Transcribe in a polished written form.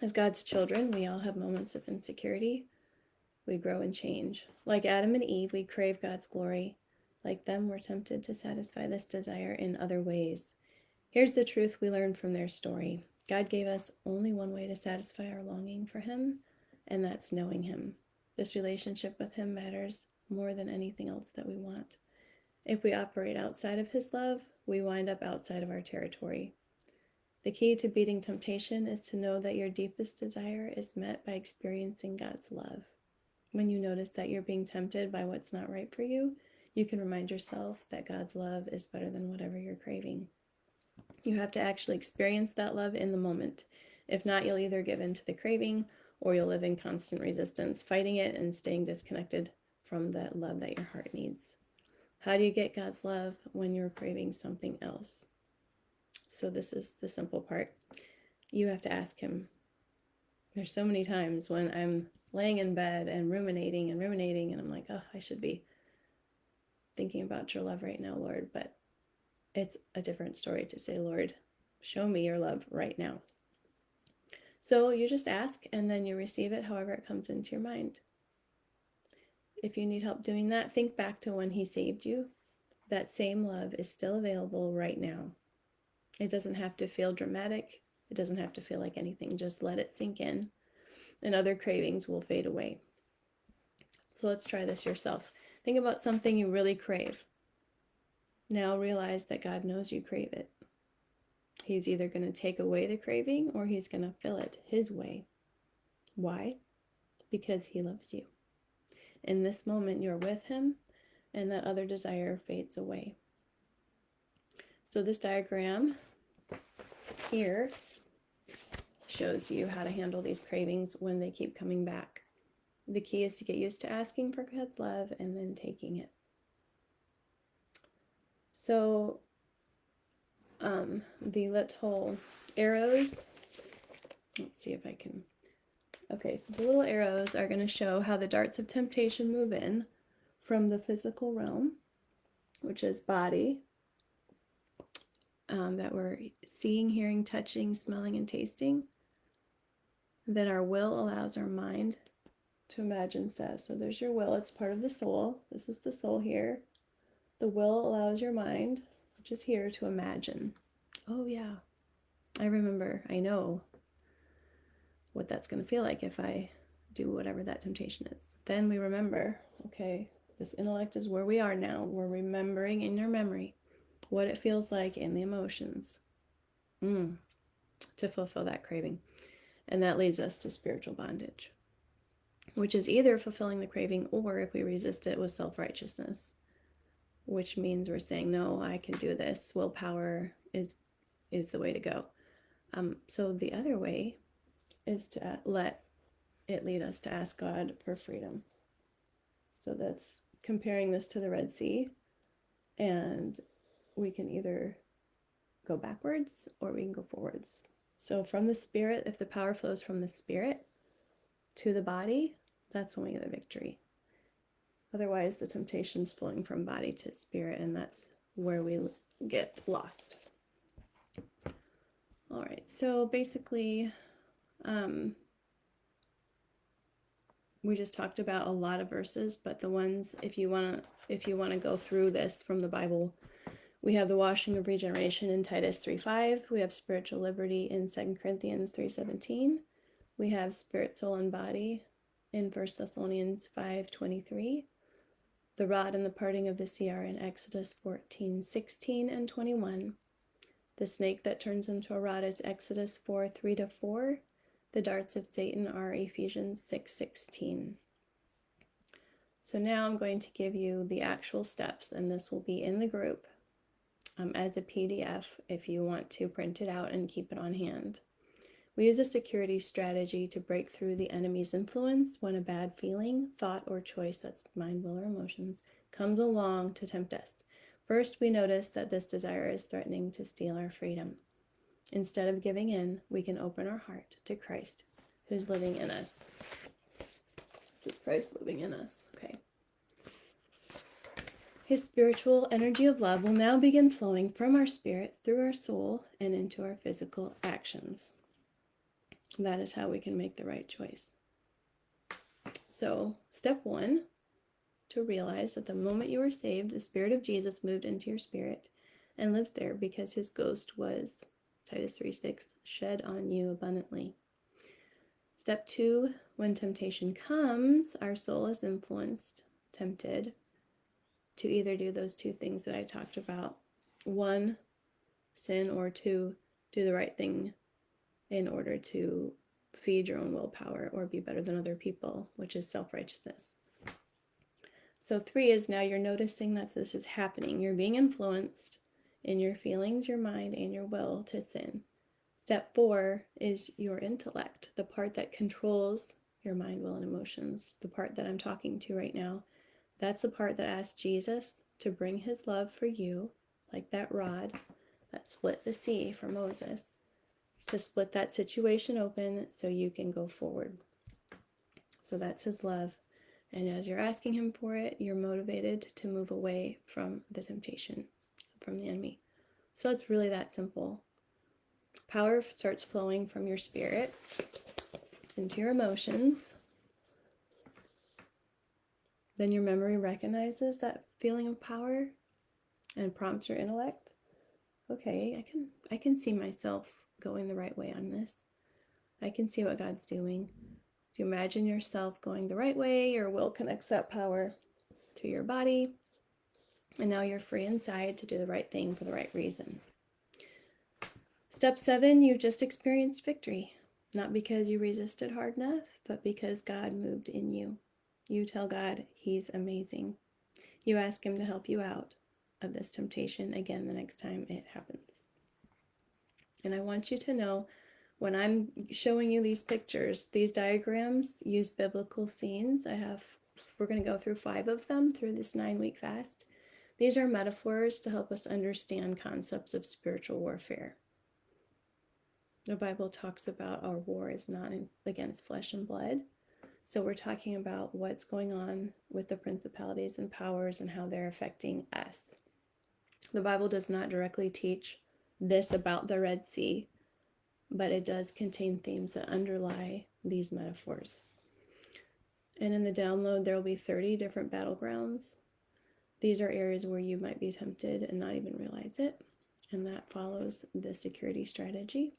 As God's children, we all have moments of insecurity. We grow and change. Like Adam and Eve, we crave God's glory. Like them, we're tempted to satisfy this desire in other ways. Here's the truth we learn from their story: God gave us only one way to satisfy our longing for Him, and that's knowing Him. This relationship with Him matters more than anything else that we want. If we operate outside of His love, we wind up outside of our territory. The key to beating temptation is to know that your deepest desire is met by experiencing God's love. When you notice that you're being tempted by what's not right for you, you can remind yourself that God's love is better than whatever you're craving. You have to actually experience that love in the moment. If not, you'll either give in to the craving or you'll live in constant resistance, fighting it and staying disconnected from the love that your heart needs. How do you get God's love when you're craving something else? So this is the simple part. You have to ask Him. There's so many times when I'm laying in bed and ruminating, and I'm like, oh, I should be thinking about your love right now, Lord. But it's a different story to say, Lord, show me your love right now. So you just ask, and then you receive it however it comes into your mind. If you need help doing that, think back to when He saved you. That same love is still available right now. It doesn't have to feel dramatic. It doesn't have to feel like anything. Just let it sink in, and other cravings will fade away. So let's try this yourself. Think about something you really crave. Now realize that God knows you crave it. He's either going to take away the craving or He's going to fill it His way. Why? Because He loves you. In this moment, you're with Him, and that other desire fades away. So this diagram here shows you how to handle these cravings when they keep coming back. The key is to get used to asking for God's love and then taking it. So the little arrows, let's see if I can, okay, so the little arrows are going to show how the darts of temptation move in from the physical realm, which is body, that we're seeing, hearing, touching, smelling, and tasting. Then our will allows our mind to imagine says. So there's your will, it's part of the soul. This is the soul here. The will allows your mind, which is here, to imagine. Oh yeah, I remember, I know what that's going to feel like if I do whatever that temptation is. Then we remember, okay, this intellect is where we are now. We're remembering in your memory what it feels like in the emotions to fulfill that craving. And that leads us to spiritual bondage, which is either fulfilling the craving or, if we resist it, with self-righteousness, which means we're saying, no, I can do this. Willpower is the way to go. So the other way is to let it lead us to ask God for freedom. So that's comparing this to the Red Sea, and we can either go backwards or we can go forwards. So from the Spirit, if the power flows from the Spirit to the body, that's when we get the victory. Otherwise, the temptation's flowing from body to spirit, and that's where we get lost. All right, so basically, we just talked about a lot of verses, but the ones, if you want to go through this from the Bible, we have the washing of regeneration in Titus 3:5. We have spiritual liberty in 2 Corinthians 3:17. We have spirit, soul, and body in 1 Thessalonians 5:23. The rod and the parting of the sea are in Exodus 14:16 and 21. The snake that turns into a rod is Exodus 4:3-4. The darts of Satan are Ephesians 6:16. So now I'm going to give you the actual steps, and this will be in the group as a PDF if you want to print it out and keep it on hand. We use a security strategy to break through the enemy's influence when a bad feeling, thought, or choice, that's mind, will, or emotions, comes along to tempt us. First, we notice that this desire is threatening to steal our freedom. Instead of giving in, we can open our heart to Christ, who's living in us. This is Christ living in us. Okay. His spiritual energy of love will now begin flowing from our spirit through our soul and into our physical actions. That is how we can make the right choice. So, step 1, to realize that the moment you were saved, the Spirit of Jesus moved into your spirit and lives there because his ghost was, Titus 3:6, shed on you abundantly. Step 2, when temptation comes, our soul is influenced, tempted, to either do those two things that I talked about. 1, sin, or 2, do the right thing in order to feed your own willpower or be better than other people, which is self-righteousness. So 3 is now you're noticing that this is happening. You're being influenced in your feelings, your mind, and your will to sin. Step 4 is your intellect, the part that controls your mind, will, and emotions, the part that I'm talking to right now. That's the part that asked Jesus to bring his love for you, like that rod that split the sea for Moses, to split that situation open so you can go forward. So that's his love. And as you're asking him for it, you're motivated to move away from the temptation, from the enemy. So it's really that simple. Power starts flowing from your spirit into your emotions. Then your memory recognizes that feeling of power and prompts your intellect. Okay, I can see myself going the right way on this. I can see what God's doing. If you imagine yourself going the right way, your will connects that power to your body, and now you're free inside to do the right thing for the right reason. Step 7, you just experienced victory, not because you resisted hard enough, but because God moved in you. You tell God he's amazing. You ask him to help you out of this temptation again the next time it happens. And I want you to know, when I'm showing you these pictures, these diagrams use biblical scenes. We're going to go through 5 of them through this 9-week fast. These are metaphors to help us understand concepts of spiritual warfare. The Bible talks about our war is not against flesh and blood. So we're talking about what's going on with the principalities and powers and how they're affecting us. The Bible does not directly teach this about the Red Sea, but it does contain themes that underlie these metaphors. And in the download, there will be 30 different battlegrounds. These are areas where you might be tempted and not even realize it. And that follows the security strategy.